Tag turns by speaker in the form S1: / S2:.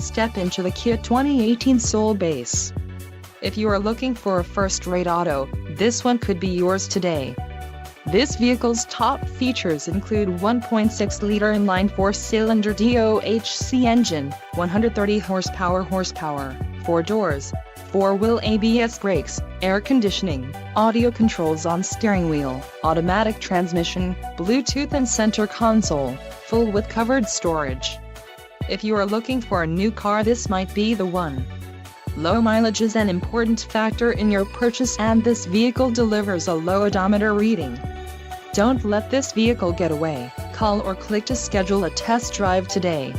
S1: step into the Kia 2018 Soul Base. If you are looking for a first-rate auto, this one could be yours today. This vehicle's top features include 1.6-liter inline four-cylinder DOHC engine, 130 horsepower, 4 doors, 4-wheel ABS brakes, air conditioning, audio controls on steering wheel, automatic transmission, Bluetooth and center console, full with covered storage. If you are looking for a new car, this might be the one. Low mileage is an important factor in your purchase, and this vehicle delivers a low odometer reading. Don't let this vehicle get away. Call or click to schedule a test drive today.